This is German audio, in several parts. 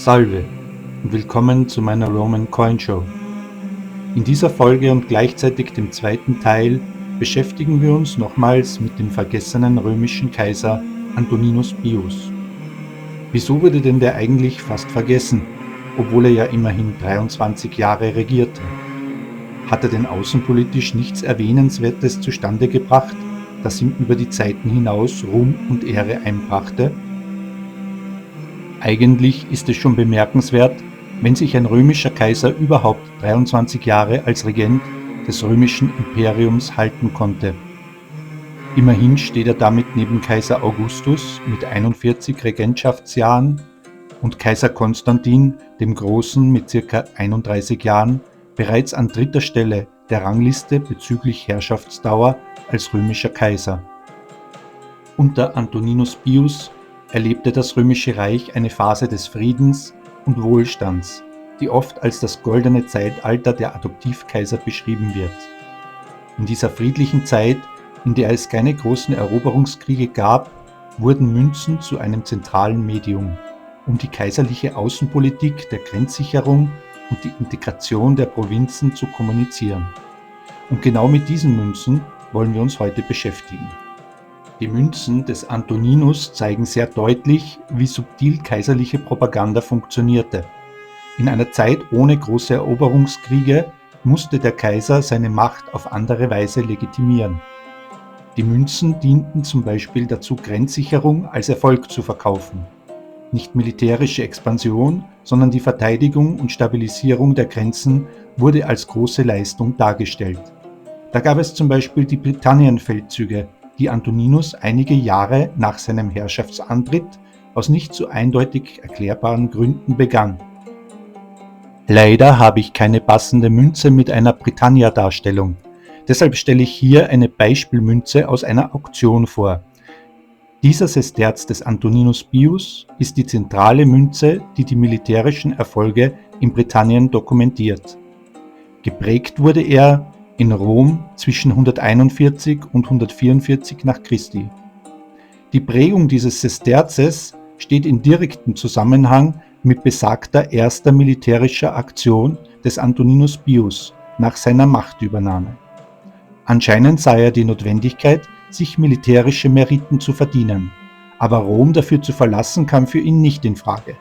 Salve und willkommen zu meiner Roman Coin Show. In dieser Folge und gleichzeitig dem zweiten Teil beschäftigen wir uns nochmals mit dem vergessenen römischen Kaiser Antoninus Pius. Wieso wurde denn der eigentlich fast vergessen, obwohl er ja immerhin 23 Jahre regierte? Hat er denn außenpolitisch nichts Erwähnenswertes zustande gebracht, das ihm über die Zeiten hinaus Ruhm und Ehre einbrachte? Eigentlich ist es schon bemerkenswert, wenn sich ein römischer Kaiser überhaupt 23 Jahre als Regent des römischen Imperiums halten konnte. Immerhin steht er damit neben Kaiser Augustus mit 41 Regentschaftsjahren und Kaiser Konstantin dem Großen mit ca. 31 Jahren bereits an dritter Stelle der Rangliste bezüglich Herrschaftsdauer als römischer Kaiser. Unter Antoninus Pius erlebte das Römische Reich eine Phase des Friedens und Wohlstands, die oft als das goldene Zeitalter der Adoptivkaiser beschrieben wird. In dieser friedlichen Zeit, in der es keine großen Eroberungskriege gab, wurden Münzen zu einem zentralen Medium, um die kaiserliche Außenpolitik der Grenzsicherung und die Integration der Provinzen zu kommunizieren. Und genau mit diesen Münzen wollen wir uns heute beschäftigen. Die Münzen des Antoninus zeigen sehr deutlich, wie subtil kaiserliche Propaganda funktionierte. In einer Zeit ohne große Eroberungskriege musste der Kaiser seine Macht auf andere Weise legitimieren. Die Münzen dienten zum Beispiel dazu, Grenzsicherung als Erfolg zu verkaufen. Nicht militärische Expansion, sondern die Verteidigung und Stabilisierung der Grenzen wurde als große Leistung dargestellt. Da gab es zum Beispiel die Britannienfeldzüge, die Antoninus einige Jahre nach seinem Herrschaftsantritt aus nicht so eindeutig erklärbaren Gründen begann. Leider habe ich keine passende Münze mit einer Britannia-Darstellung. Deshalb stelle ich hier eine Beispielmünze aus einer Auktion vor. Dieser Sesterz des Antoninus Pius ist die zentrale Münze, die die militärischen Erfolge in Britannien dokumentiert. Geprägt wurde er in Rom zwischen 141 und 144 nach Christi. Die Prägung dieses Sesterzes steht in direktem Zusammenhang mit besagter erster militärischer Aktion des Antoninus Pius nach seiner Machtübernahme. Anscheinend sah er die Notwendigkeit, sich militärische Meriten zu verdienen, aber Rom dafür zu verlassen kam für ihn nicht in Frage.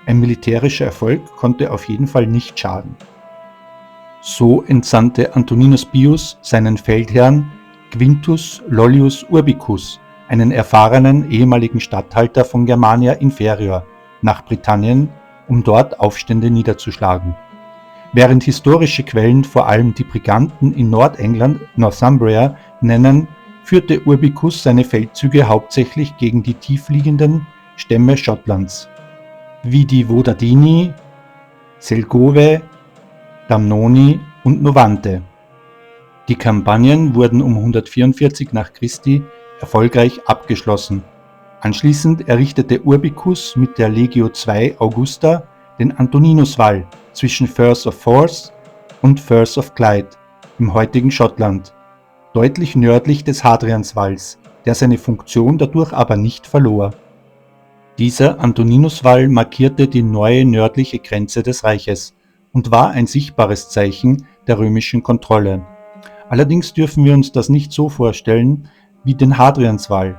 Ein militärischer Erfolg konnte auf jeden Fall nicht schaden. So entsandte Antoninus Pius seinen Feldherrn Quintus Lollius Urbicus, einen erfahrenen ehemaligen Statthalter von Germania Inferior, nach Britannien, um dort Aufstände niederzuschlagen. Während historische Quellen vor allem die Briganten in Nordengland, Northumbria, nennen, führte Urbicus seine Feldzüge hauptsächlich gegen die tiefliegenden Stämme Schottlands, wie die Vodadini, Selgovae, Damnoni und Novante. Die Kampagnen wurden um 144 nach Christi erfolgreich abgeschlossen. Anschließend errichtete Urbicus mit der Legio II Augusta den Antoninuswall zwischen Firth of Forth und Firth of Clyde im heutigen Schottland, deutlich nördlich des Hadrianswalls, der seine Funktion dadurch aber nicht verlor. Dieser Antoninuswall markierte die neue nördliche Grenze des Reiches und war ein sichtbares Zeichen der römischen Kontrolle. Allerdings dürfen wir uns das nicht so vorstellen wie den Hadrianswall.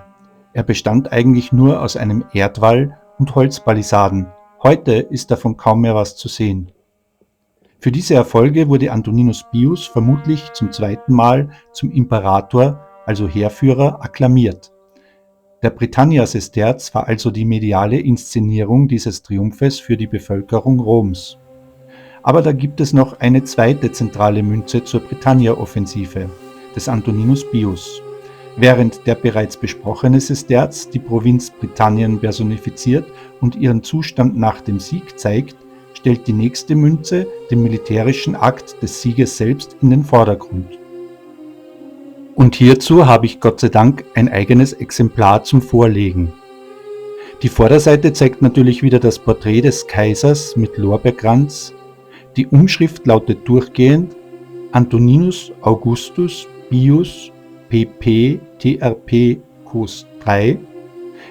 Er bestand eigentlich nur aus einem Erdwall und Holzpalisaden. Heute ist davon kaum mehr was zu sehen. Für diese Erfolge wurde Antoninus Pius vermutlich zum zweiten Mal zum Imperator, also Heerführer, akklamiert. Der Britannia-Sesterz war also die mediale Inszenierung dieses Triumphes für die Bevölkerung Roms. Aber da gibt es noch eine zweite zentrale Münze zur Britannia-Offensive des Antoninus Pius. Während der bereits besprochene Sesterz die Provinz Britannien personifiziert und ihren Zustand nach dem Sieg zeigt, stellt die nächste Münze den militärischen Akt des Sieges selbst in den Vordergrund. Und hierzu habe ich Gott sei Dank ein eigenes Exemplar zum Vorlegen. Die Vorderseite zeigt natürlich wieder das Porträt des Kaisers mit Lorbeerkranz. Die Umschrift lautet durchgehend Antoninus Augustus Pius pp. trp. Cos 3.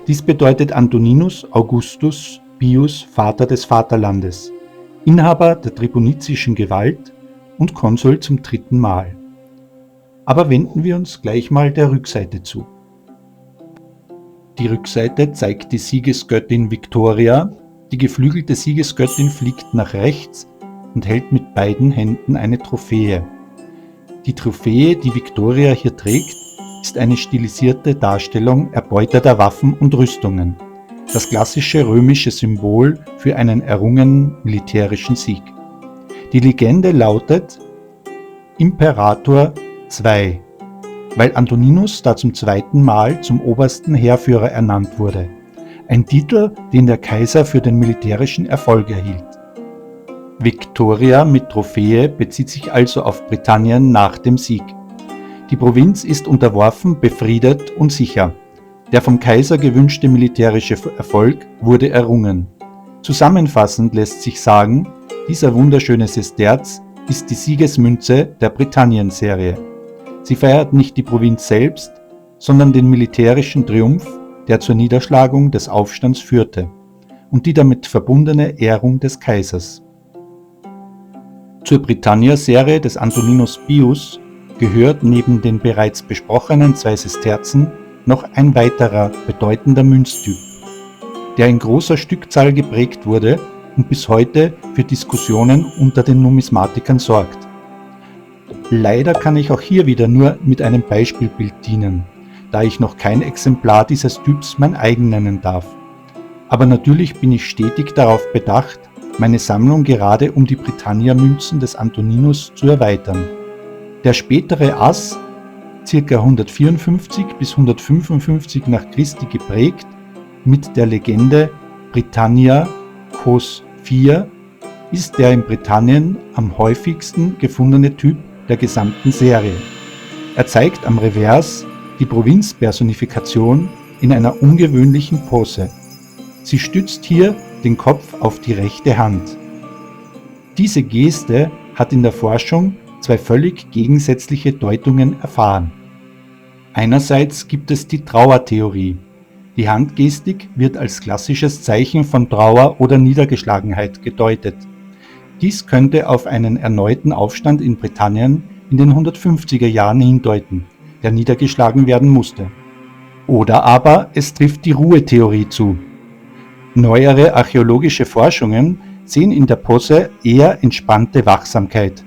Dies bedeutet Antoninus Augustus Pius Vater des Vaterlandes, Inhaber der tribunizischen Gewalt und Konsul zum 3. Mal. Aber wenden wir uns gleich mal der Rückseite zu. Die Rückseite zeigt die Siegesgöttin Victoria. Die geflügelte Siegesgöttin fliegt nach rechts und hält mit beiden Händen eine Trophäe. Die Trophäe, die Victoria hier trägt, ist eine stilisierte Darstellung erbeuteter Waffen und Rüstungen, das klassische römische Symbol für einen errungenen militärischen Sieg. Die Legende lautet Imperator II, weil Antoninus da zum 2. Mal zum obersten Heerführer ernannt wurde, ein Titel, den der Kaiser für den militärischen Erfolg erhielt. Victoria mit Trophäe bezieht sich also auf Britannien nach dem Sieg. Die Provinz ist unterworfen, befriedet und sicher. Der vom Kaiser gewünschte militärische Erfolg wurde errungen. Zusammenfassend lässt sich sagen, dieser wunderschöne Sesterz ist die Siegesmünze der Britannien-Serie. Sie feiert nicht die Provinz selbst, sondern den militärischen Triumph, der zur Niederschlagung des Aufstands führte, und die damit verbundene Ehrung des Kaisers. Zur Britannia-Serie des Antoninus Pius gehört neben den bereits besprochenen 2 Sesterzen noch ein weiterer bedeutender Münztyp, der in großer Stückzahl geprägt wurde und bis heute für Diskussionen unter den Numismatikern sorgt. Leider kann ich auch hier wieder nur mit einem Beispielbild dienen, da ich noch kein Exemplar dieses Typs mein eigen nennen darf. Aber natürlich bin ich stetig darauf bedacht, meine Sammlung gerade um die Britannia-Münzen des Antoninus zu erweitern. Der spätere Ass, ca. 154 bis 155 nach Christi geprägt, mit der Legende Britannia Cos 4, ist der in Britannien am häufigsten gefundene Typ der gesamten Serie. Er zeigt am Revers die Provinzpersonifikation in einer ungewöhnlichen Pose. Sie stützt hier den Kopf auf die rechte Hand. Diese Geste hat in der Forschung 2 völlig gegensätzliche Deutungen erfahren. Einerseits gibt es die Trauertheorie. Die Handgestik wird als klassisches Zeichen von Trauer oder Niedergeschlagenheit gedeutet. Dies könnte auf einen erneuten Aufstand in Britannien in den 150er Jahren hindeuten, der niedergeschlagen werden musste. Oder aber es trifft die Ruhetheorie zu. Neuere archäologische Forschungen sehen in der Pose eher entspannte Wachsamkeit.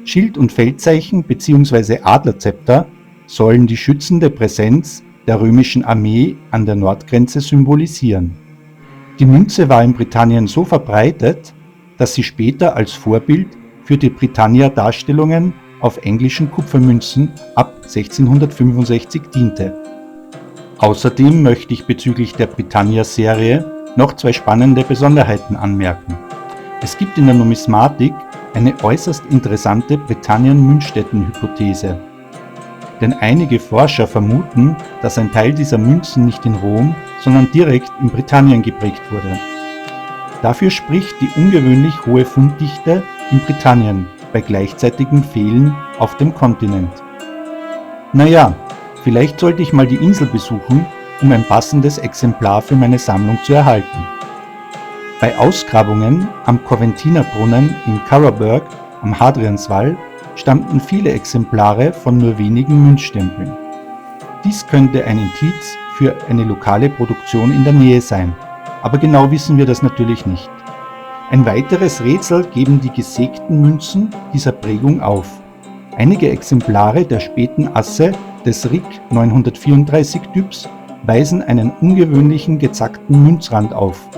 Schild- und Feldzeichen bzw. Adlerzepter sollen die schützende Präsenz der römischen Armee an der Nordgrenze symbolisieren. Die Münze war in Britannien so verbreitet, dass sie später als Vorbild für die Britannia-Darstellungen auf englischen Kupfermünzen ab 1665 diente. Außerdem möchte ich bezüglich der Britannia-Serie noch 2 spannende Besonderheiten anmerken. Es gibt in der Numismatik eine äußerst interessante Britannien-Münzstätten-Hypothese. Denn einige Forscher vermuten, dass ein Teil dieser Münzen nicht in Rom, sondern direkt in Britannien geprägt wurde. Dafür spricht die ungewöhnlich hohe Funddichte in Britannien bei gleichzeitigem Fehlen auf dem Kontinent. Naja, vielleicht sollte ich mal die Insel besuchen, um ein passendes Exemplar für meine Sammlung zu erhalten. Bei Ausgrabungen am Coventinerbrunnen in Carraburg am Hadrianswall stammten viele Exemplare von nur wenigen Münzstempeln. Dies könnte ein Indiz für eine lokale Produktion in der Nähe sein, aber genau wissen wir das natürlich nicht. Ein weiteres Rätsel geben die gesägten Münzen dieser Prägung auf. Einige Exemplare der späten Asse des RIC 934 Typs weisen einen ungewöhnlichen gezackten Münzrand auf.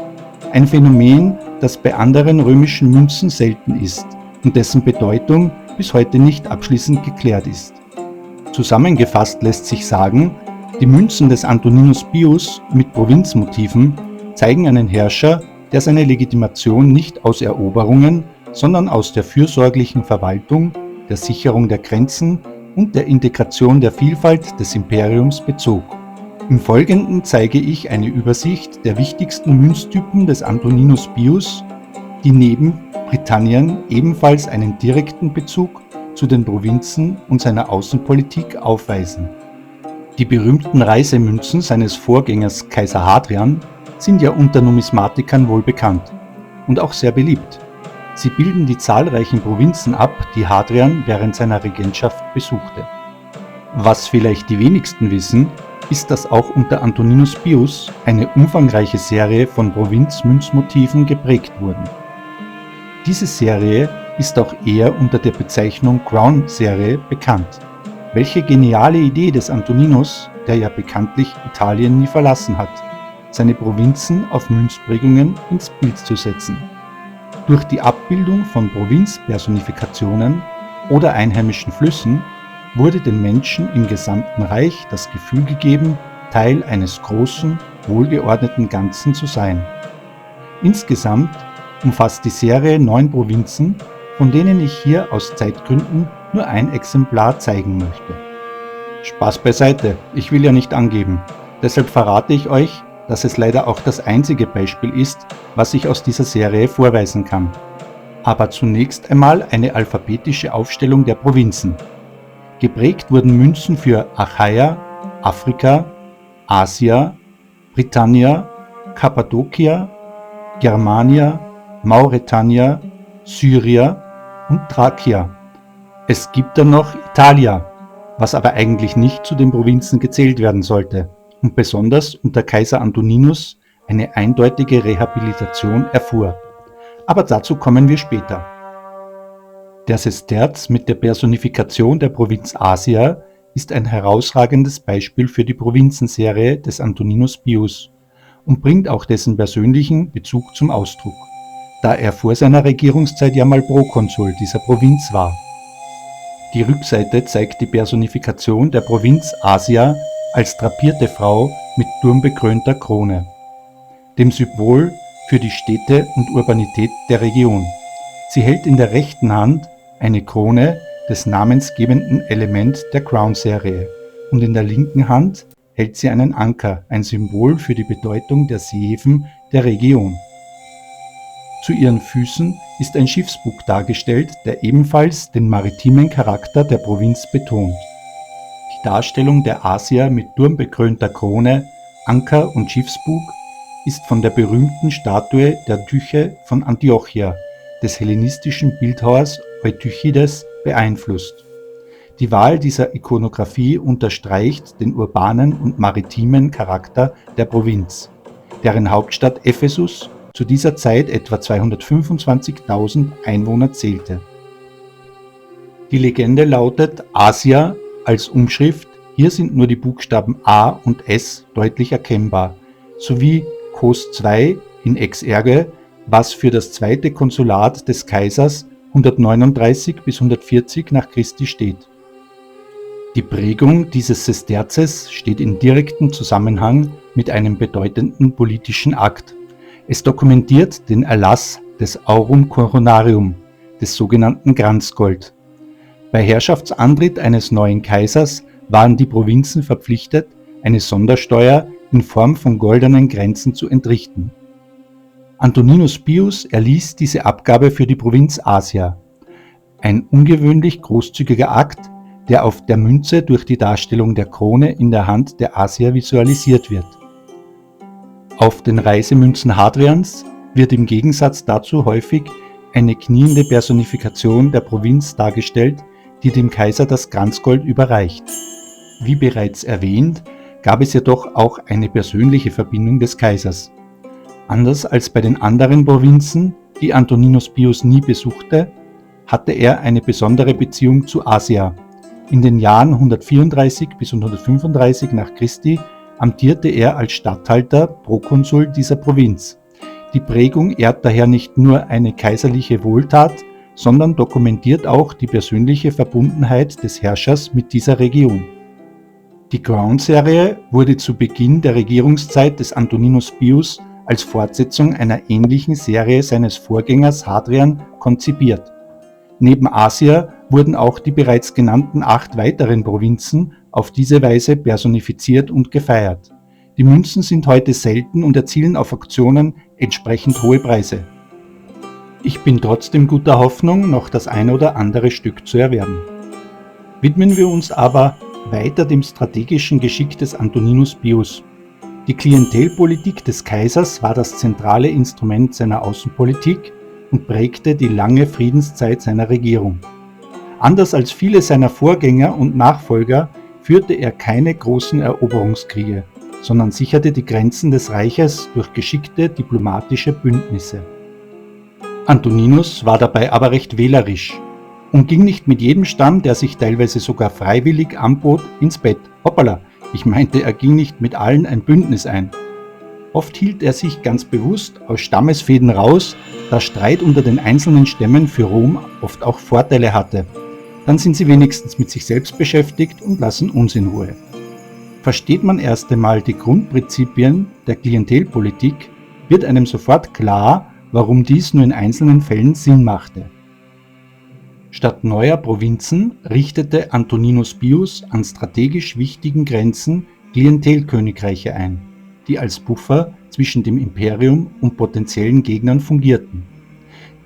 Ein Phänomen, das bei anderen römischen Münzen selten ist und dessen Bedeutung bis heute nicht abschließend geklärt ist. Zusammengefasst lässt sich sagen, die Münzen des Antoninus Pius mit Provinzmotiven zeigen einen Herrscher, der seine Legitimation nicht aus Eroberungen, sondern aus der fürsorglichen Verwaltung, der Sicherung der Grenzen und der Integration der Vielfalt des Imperiums bezog. Im Folgenden zeige ich eine Übersicht der wichtigsten Münztypen des Antoninus Pius, die neben Britannien ebenfalls einen direkten Bezug zu den Provinzen und seiner Außenpolitik aufweisen. Die berühmten Reisemünzen seines Vorgängers Kaiser Hadrian sind ja unter Numismatikern wohl bekannt und auch sehr beliebt. Sie bilden die zahlreichen Provinzen ab, die Hadrian während seiner Regentschaft besuchte. Was vielleicht die wenigsten wissen, ist, dass auch unter Antoninus Pius eine umfangreiche Serie von Provinzmünzmotiven geprägt wurden. Diese Serie ist auch eher unter der Bezeichnung Crown-Serie bekannt. Welche geniale Idee des Antoninus, der ja bekanntlich Italien nie verlassen hat, seine Provinzen auf Münzprägungen ins Bild zu setzen. Durch die Abbildung von Provinzpersonifikationen oder einheimischen Flüssen wurde den Menschen im gesamten Reich das Gefühl gegeben, Teil eines großen, wohlgeordneten Ganzen zu sein. Insgesamt umfasst die Serie 9 Provinzen, von denen ich hier aus Zeitgründen nur ein Exemplar zeigen möchte. Spaß beiseite, ich will ja nicht angeben. Deshalb verrate ich euch, dass es leider auch das einzige Beispiel ist, was ich aus dieser Serie vorweisen kann. Aber zunächst einmal eine alphabetische Aufstellung der Provinzen. Geprägt wurden Münzen für Achaia, Afrika, Asia, Britannia, Kappadokia, Germania, Mauretania, Syria und Thrakia. Es gibt dann noch Italia, was aber eigentlich nicht zu den Provinzen gezählt werden sollte und besonders unter Kaiser Antoninus eine eindeutige Rehabilitation erfuhr. Aber dazu kommen wir später. Der Sesterz mit der Personifikation der Provinz Asia ist ein herausragendes Beispiel für die Provinzenserie des Antoninus Pius und bringt auch dessen persönlichen Bezug zum Ausdruck, da er vor seiner Regierungszeit ja mal Prokonsul dieser Provinz war. Die Rückseite zeigt die Personifikation der Provinz Asia als drapierte Frau mit turmbekrönter Krone, dem Symbol für die Städte und Urbanität der Region. Sie hält in der rechten Hand eine Krone des namensgebenden Element der Crown-Serie und in der linken Hand hält sie einen Anker, ein Symbol für die Bedeutung der Seehäfen der Region. Zu ihren Füßen ist ein Schiffsbug dargestellt, der ebenfalls den maritimen Charakter der Provinz betont. Die Darstellung der Asia mit turmbekrönter Krone, Anker und Schiffsbug ist von der berühmten Statue der Tyche von Antiochia, des hellenistischen Bildhauers Eutychides, beeinflusst. Die Wahl dieser Ikonographie unterstreicht den urbanen und maritimen Charakter der Provinz, deren Hauptstadt Ephesus zu dieser Zeit etwa 225.000 Einwohner zählte. Die Legende lautet Asia als Umschrift, hier sind nur die Buchstaben A und S deutlich erkennbar, sowie Kos II in Exerge, was für das zweite Konsulat des Kaisers 139 bis 140 nach Christi steht. Die Prägung dieses Sesterzes steht in direktem Zusammenhang mit einem bedeutenden politischen Akt. Es dokumentiert den Erlass des Aurum Coronarium, des sogenannten Kranzgold. Bei Herrschaftsantritt eines neuen Kaisers waren die Provinzen verpflichtet, eine Sondersteuer in Form von goldenen Kränzen zu entrichten. Antoninus Pius erließ diese Abgabe für die Provinz Asia. Ein ungewöhnlich großzügiger Akt, der auf der Münze durch die Darstellung der Krone in der Hand der Asia visualisiert wird. Auf den Reisemünzen Hadrians wird im Gegensatz dazu häufig eine kniende Personifikation der Provinz dargestellt, die dem Kaiser das Kranzgold überreicht. Wie bereits erwähnt, gab es jedoch auch eine persönliche Verbindung des Kaisers. Anders als bei den anderen Provinzen, die Antoninus Pius nie besuchte, hatte er eine besondere Beziehung zu Asia. In den Jahren 134 bis 135 nach Christi amtierte er als Statthalter Prokonsul dieser Provinz. Die Prägung ehrt daher nicht nur eine kaiserliche Wohltat, sondern dokumentiert auch die persönliche Verbundenheit des Herrschers mit dieser Region. Die Crown-Serie wurde zu Beginn der Regierungszeit des Antoninus Pius als Fortsetzung einer ähnlichen Serie seines Vorgängers Hadrian konzipiert. Neben Asia wurden auch die bereits genannten 8 weiteren Provinzen auf diese Weise personifiziert und gefeiert. Die Münzen sind heute selten und erzielen auf Auktionen entsprechend hohe Preise. Ich bin trotzdem guter Hoffnung, noch das ein oder andere Stück zu erwerben. Widmen wir uns aber weiter dem strategischen Geschick des Antoninus Pius. Die Klientelpolitik des Kaisers war das zentrale Instrument seiner Außenpolitik und prägte die lange Friedenszeit seiner Regierung. Anders als viele seiner Vorgänger und Nachfolger führte er keine großen Eroberungskriege, sondern sicherte die Grenzen des Reiches durch geschickte diplomatische Bündnisse. Antoninus war dabei aber recht wählerisch und ging nicht mit jedem Stamm, der sich teilweise sogar freiwillig anbot, ins Bett. Hoppala, ich meinte, er ging nicht mit allen ein Bündnis ein. Oft hielt er sich ganz bewusst aus Stammesfehden raus, da Streit unter den einzelnen Stämmen für Rom oft auch Vorteile hatte. Dann sind sie wenigstens mit sich selbst beschäftigt und lassen uns in Ruhe. Versteht man erst einmal die Grundprinzipien der Klientelpolitik, wird einem sofort klar, warum dies nur in einzelnen Fällen Sinn machte. Statt neuer Provinzen richtete Antoninus Pius an strategisch wichtigen Grenzen Klientelkönigreiche ein, die als Puffer zwischen dem Imperium und potenziellen Gegnern fungierten.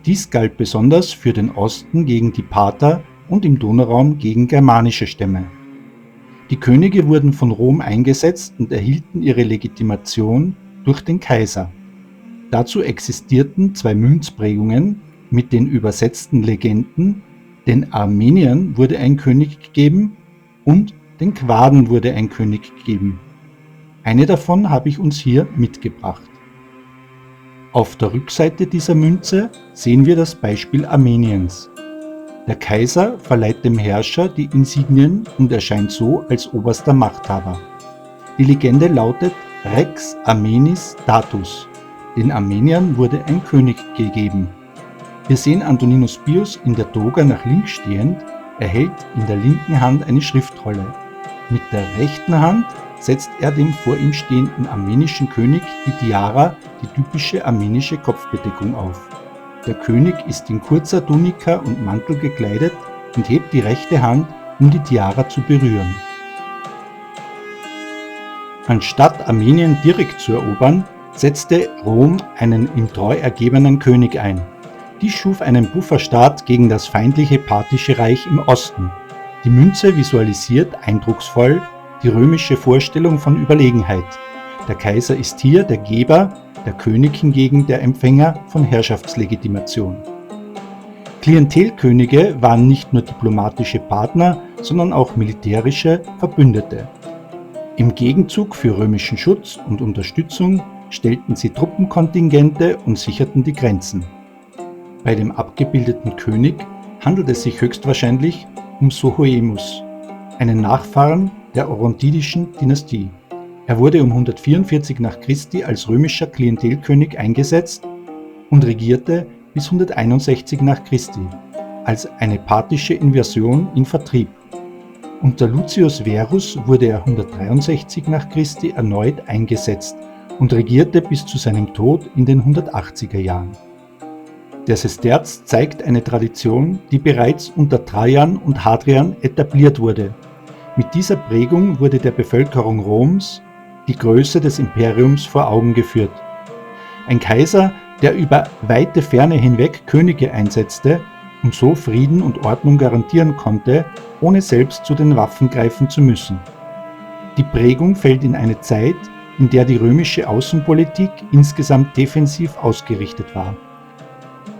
Dies galt besonders für den Osten gegen die Parther und im Donauraum gegen germanische Stämme. Die Könige wurden von Rom eingesetzt und erhielten ihre Legitimation durch den Kaiser. Dazu existierten zwei Münzprägungen mit den übersetzten Legenden: den Armeniern wurde ein König gegeben und den Quaden wurde ein König gegeben. Eine davon habe ich uns hier mitgebracht. Auf der Rückseite dieser Münze sehen wir das Beispiel Armeniens. Der Kaiser verleiht dem Herrscher die Insignien und erscheint so als oberster Machthaber. Die Legende lautet Rex Armenis Datus. Den Armeniern wurde ein König gegeben. Wir sehen Antoninus Pius in der Toga nach links stehend, er hält in der linken Hand eine Schriftrolle. Mit der rechten Hand setzt er dem vor ihm stehenden armenischen König die Tiara, die typische armenische Kopfbedeckung, auf. Der König ist in kurzer Tunika und Mantel gekleidet und hebt die rechte Hand, um die Tiara zu berühren. Anstatt Armenien direkt zu erobern, setzte Rom einen ihm treu ergebenen König ein. Dies schuf einen Pufferstaat gegen das feindliche parthische Reich im Osten. Die Münze visualisiert eindrucksvoll die römische Vorstellung von Überlegenheit. Der Kaiser ist hier der Geber, der König hingegen der Empfänger von Herrschaftslegitimation. Klientelkönige waren nicht nur diplomatische Partner, sondern auch militärische Verbündete. Im Gegenzug für römischen Schutz und Unterstützung stellten sie Truppenkontingente und sicherten die Grenzen. Bei dem abgebildeten König handelt es sich höchstwahrscheinlich um Sohoemus, einen Nachfahren der Orontidischen Dynastie. Er wurde um 144 nach Christi als römischer Klientelkönig eingesetzt und regierte bis 161 nach Christi, als eine parthische Invasion ihn vertrieb. Unter Lucius Verus wurde er 163 nach Christi erneut eingesetzt und regierte bis zu seinem Tod in den 180er Jahren. Der Sesterz zeigt eine Tradition, die bereits unter Trajan und Hadrian etabliert wurde. Mit dieser Prägung wurde der Bevölkerung Roms die Größe des Imperiums vor Augen geführt. Ein Kaiser, der über weite Ferne hinweg Könige einsetzte und so Frieden und Ordnung garantieren konnte, ohne selbst zu den Waffen greifen zu müssen. Die Prägung fällt in eine Zeit, in der die römische Außenpolitik insgesamt defensiv ausgerichtet war.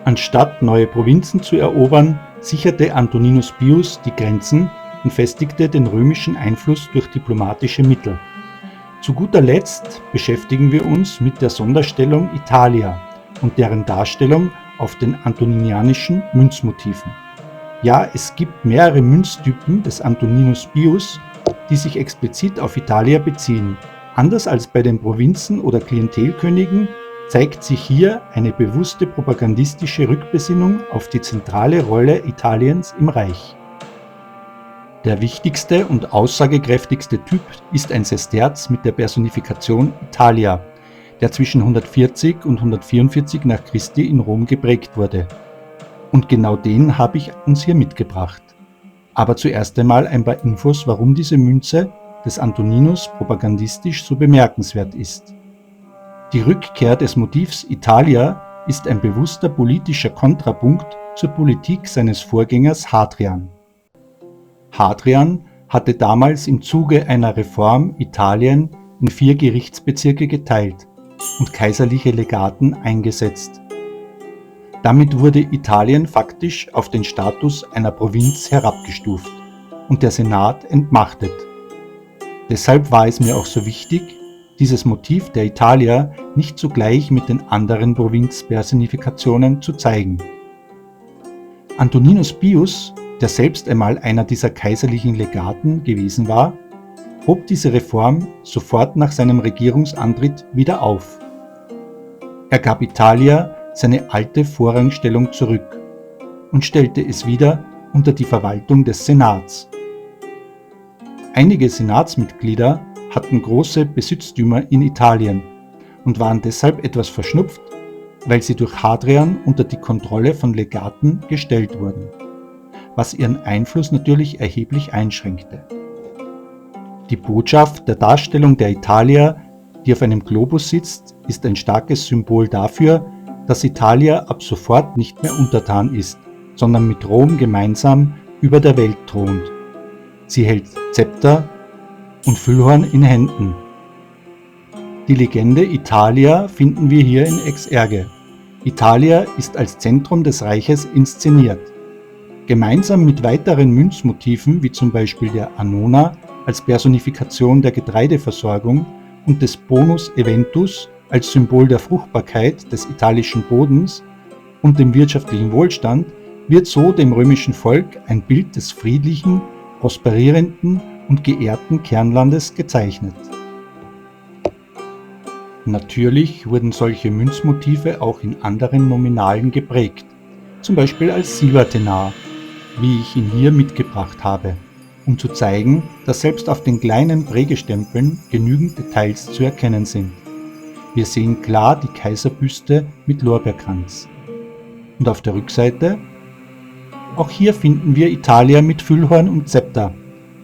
Anstatt neue Provinzen zu erobern, sicherte Antoninus Pius die Grenzen und festigte den römischen Einfluss durch diplomatische Mittel. Zu guter Letzt beschäftigen wir uns mit der Sonderstellung Italia und deren Darstellung auf den antoninianischen Münzmotiven. Ja, es gibt mehrere Münztypen des Antoninus Pius, die sich explizit auf Italia beziehen. Anders als bei den Provinzen oder Klientelkönigen zeigt sich hier eine bewusste propagandistische Rückbesinnung auf die zentrale Rolle Italiens im Reich. Der wichtigste und aussagekräftigste Typ ist ein Sesterz mit der Personifikation Italia, der zwischen 140 und 144 nach Christi in Rom geprägt wurde. Und genau den habe ich uns hier mitgebracht. Aber zuerst einmal ein paar Infos, warum diese Münze des Antoninus propagandistisch so bemerkenswert ist. Die Rückkehr des Motivs Italia ist ein bewusster politischer Kontrapunkt zur Politik seines Vorgängers Hadrian. Hadrian hatte damals im Zuge einer Reform Italien in 4 Gerichtsbezirke geteilt und kaiserliche Legaten eingesetzt. Damit wurde Italien faktisch auf den Status einer Provinz herabgestuft und der Senat entmachtet. Deshalb war es mir auch so wichtig, dieses Motiv der Italier nicht zugleich mit den anderen Provinzpersonifikationen zu zeigen. Antoninus Pius, der selbst einmal einer dieser kaiserlichen Legaten gewesen war, hob diese Reform sofort nach seinem Regierungsantritt wieder auf. Er gab Italia seine alte Vorrangstellung zurück und stellte es wieder unter die Verwaltung des Senats. Einige Senatsmitglieder hatten große Besitztümer in Italien und waren deshalb etwas verschnupft, weil sie durch Hadrian unter die Kontrolle von Legaten gestellt wurden, was ihren Einfluss natürlich erheblich einschränkte. Die Botschaft der Darstellung der Italier, die auf einem Globus sitzt, ist ein starkes Symbol dafür, dass Italia ab sofort nicht mehr untertan ist, sondern mit Rom gemeinsam über der Welt thront. Sie hält Zepter und Füllhorn in Händen. Die Legende Italia finden wir hier in Exerge. Italia ist als Zentrum des Reiches inszeniert. Gemeinsam mit weiteren Münzmotiven, wie zum Beispiel der Annona als Personifikation der Getreideversorgung und des Bonus Eventus als Symbol der Fruchtbarkeit des italischen Bodens und dem wirtschaftlichen Wohlstand, wird so dem römischen Volk ein Bild des friedlichen, prosperierenden und geehrten Kernlandes gezeichnet. Natürlich wurden solche Münzmotive auch in anderen Nominalen geprägt, zum Beispiel als Silbertenar, wie ich ihn hier mitgebracht habe, um zu zeigen, dass selbst auf den kleinen Prägestempeln genügend Details zu erkennen sind. Wir sehen klar die Kaiserbüste mit Lorbeerkranz. Und auf der Rückseite? Auch hier finden wir Italia mit Füllhorn und Zepter.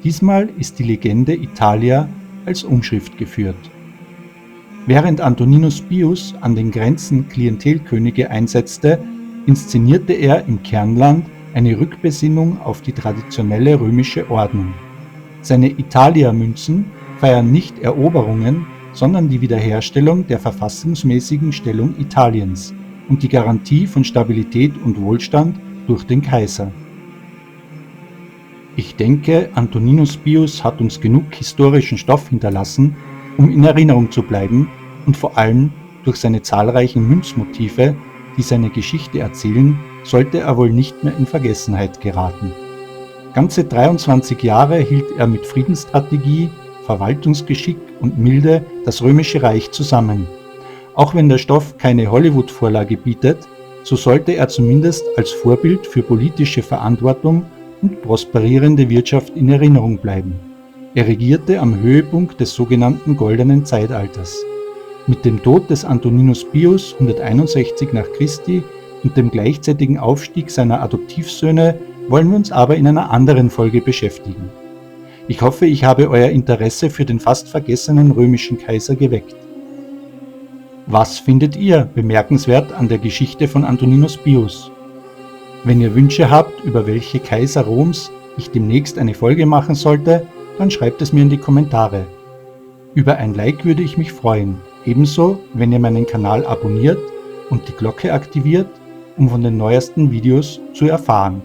Diesmal ist die Legende Italia als Umschrift geführt. Während Antoninus Pius an den Grenzen Klientelkönige einsetzte, inszenierte er im Kernland eine Rückbesinnung auf die traditionelle römische Ordnung. Seine Italia-Münzen feiern nicht Eroberungen, sondern die Wiederherstellung der verfassungsmäßigen Stellung Italiens und die Garantie von Stabilität und Wohlstand durch den Kaiser. Ich denke, Antoninus Pius hat uns genug historischen Stoff hinterlassen, um in Erinnerung zu bleiben und vor allem durch seine zahlreichen Münzmotive, die seine Geschichte erzählen, sollte er wohl nicht mehr in Vergessenheit geraten. Ganze 23 Jahre hielt er mit Friedensstrategie, Verwaltungsgeschick und Milde das Römische Reich zusammen. Auch wenn der Stoff keine Hollywood-Vorlage bietet, so sollte er zumindest als Vorbild für politische Verantwortung und prosperierende Wirtschaft in Erinnerung bleiben. Er regierte am Höhepunkt des sogenannten Goldenen Zeitalters. Mit dem Tod des Antoninus Pius 161 nach Christi und dem gleichzeitigen Aufstieg seiner Adoptivsöhne wollen wir uns aber in einer anderen Folge beschäftigen. Ich hoffe, ich habe euer Interesse für den fast vergessenen römischen Kaiser geweckt. Was findet ihr bemerkenswert an der Geschichte von Antoninus Pius? Wenn ihr Wünsche habt, über welche Kaiser Roms ich demnächst eine Folge machen sollte, dann schreibt es mir in die Kommentare. Über ein Like würde ich mich freuen. Ebenso, wenn ihr meinen Kanal abonniert und die Glocke aktiviert, um von den neuesten Videos zu erfahren.